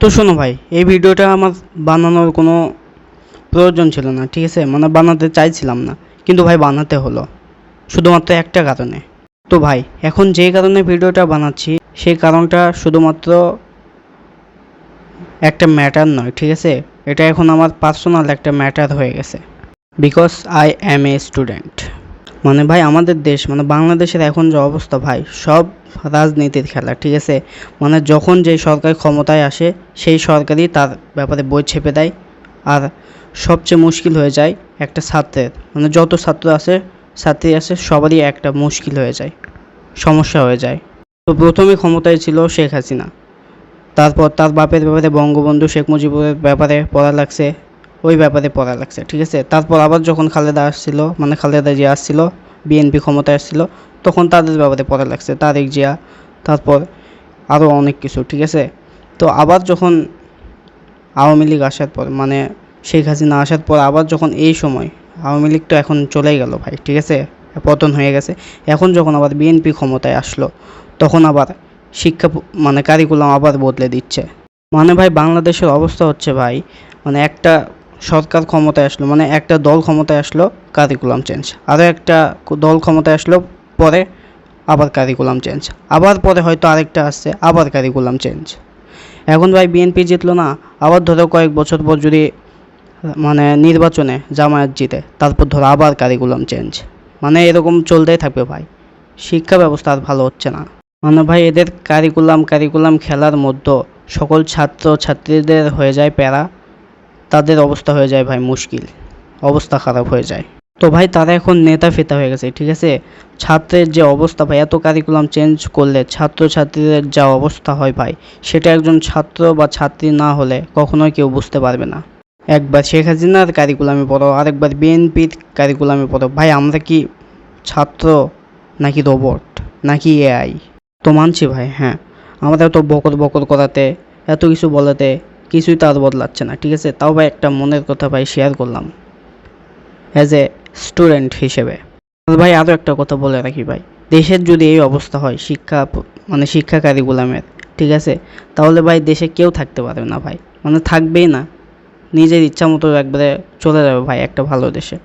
তো শোনো ভাই, এই ভিডিওটা আমার বানানোর কোনো প্রয়োজন ছিল না, ঠিক আছে? মানে বানাতে চাইছিলাম না, কিন্তু ভাই বানাতে হলো শুধুমাত্র একটা কারণে। তো ভাই এখন যে কারণে ভিডিওটা বানাচ্ছি সেই কারণটা শুধুমাত্র একটা ম্যাটার নয়, ঠিক আছে? এটা এখন আমার পার্সোনাল একটা ম্যাটার হয়ে গেছে। Because I am a student. মানে ভাই আমাদের দেশ মানে বাংলাদেশের এখন যে অবস্থা ভাই, সব রাজনীতির খেলা, ঠিক আছে? মানে যখন যেই সরকার ক্ষমতায় আসে সেই সরকারই তার ব্যাপারে বই ছেপে দেয়। আর সবচেয়ে মুশকিল হয়ে যায় একটা ছাত্রের, মানে যত ছাত্র আছে ছাত্রী আছে সবারই একটা মুশকিল হয়ে যায়, সমস্যা হয়ে যায়। তো প্রথমে ক্ষমতায় ছিল শেখ হাসিনা, তারপর তার বাপের ব্যাপারে বঙ্গবন্ধু শেখ মুজিবের ব্যাপারে পড়া লাগছে, ওই ব্যাপারে পড়া লাগছে, ঠিক আছে? তারপর আবার যখন খালেদা আসছিল, মানে খালেদা জিয়া আসছিল, বিএনপি ক্ষমতায় আসছিল, তখন তাদের ব্যাপারে পড়া লাগছে, তারেক জিয়া, তারপর আরও অনেক কিছু, ঠিক আছে? তো আবার যখন আওয়ামী লীগ আসার পর, মানে শেখ হাসিনা আসার পর আবার যখন এই সময় আওয়ামী লীগ তো এখন চলেই গেল ভাই, ঠিক আছে? পতন হয়ে গেছে। এখন যখন আবার বিএনপি ক্ষমতায় আসলো তখন আবার শিক্ষা মানে কারিকুলাম আবার বদলে দিচ্ছে। মানে ভাই বাংলাদেশের অবস্থা হচ্ছে ভাই, মানে একটা সরকার ক্ষমতায় আসলো, মানে একটা দল ক্ষমতায় আসলো, কারিকুলাম চেঞ্জ, আরও একটা দল ক্ষমতায় আসলো, পরে আবার কারিকুলাম চেঞ্জ, আবার পরে হয়তো আরেকটা আসছে, আবার কারিকুলাম চেঞ্জ। এখন ভাই বিএনপি জিতলো না, আবার ধরো কয়েক বছর পর যদি মানে নির্বাচনে জামায়াত জিতে, তারপর ধরো আবার কারিকুলাম চেঞ্জ। মানে এরকম চলতেই থাকবে ভাই, শিক্ষা ব্যবস্থা আর ভালো হচ্ছে না। মানে ভাই এদের কারিকুলাম খেলার মধ্যে সকল ছাত্র ছাত্রীদের হয়ে যায় প্যারা, তাদের অবস্থা হয়ে যায় ভাই মুশকিল, অবস্থা খারাপ হয়ে যায়। তো ভাই তারা এখন নেতা ফেতা হয়ে গেছে, ঠিক আছে? ছাত্রের যে অবস্থা ভাই, এত কারিকুলাম চেঞ্জ করলে ছাত্র ছাত্রীদের যা অবস্থা হয় ভাই, সেটা একজন ছাত্র বা ছাত্রী না হলে কখনোই কেউ বুঝতে পারবে না। একবার শেখ হাসিনার কারিকুলামে পড়ো, আরেকবার বিএনপির কারিকুলামে পড়ো, ভাই আমরা কি ছাত্র নাকি রোবট নাকি এআই? তো মানছি ভাই, হ্যাঁ আমরা এত বকর বকর করাতে, এত কিছু বলাতে কিছুই তার বদলাচ্ছে না, ঠিক আছে? তাও ভাই একটা মনের কথা ভাই শেয়ার করলাম অ্যাজ এ স্টুডেন্ট হিসেবে। ভাই আরও একটা কথা বলে রাখি ভাই, দেশের যদি এই অবস্থা হয় মানে শিক্ষা কারিকুলামের, ঠিক আছে, তাহলে ভাই দেশে কেউ থাকতে পারবে না ভাই, মানে থাকবেই না, নিজের ইচ্ছা মতো একবারে চলে যাবে ভাই একটা ভালো দেশে,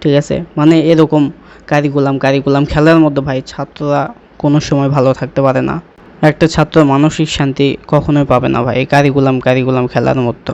ঠিক আছে? মানে এরকম কারিকুলাম খেলার মধ্যে ভাই ছাত্ররা কোনো সময় ভালো থাকতে পারে না, একটা ছাত্র মানসিক শান্তি কখনোই পাবে না ভাই এই কারিকুলাম খেলার মধ্যে।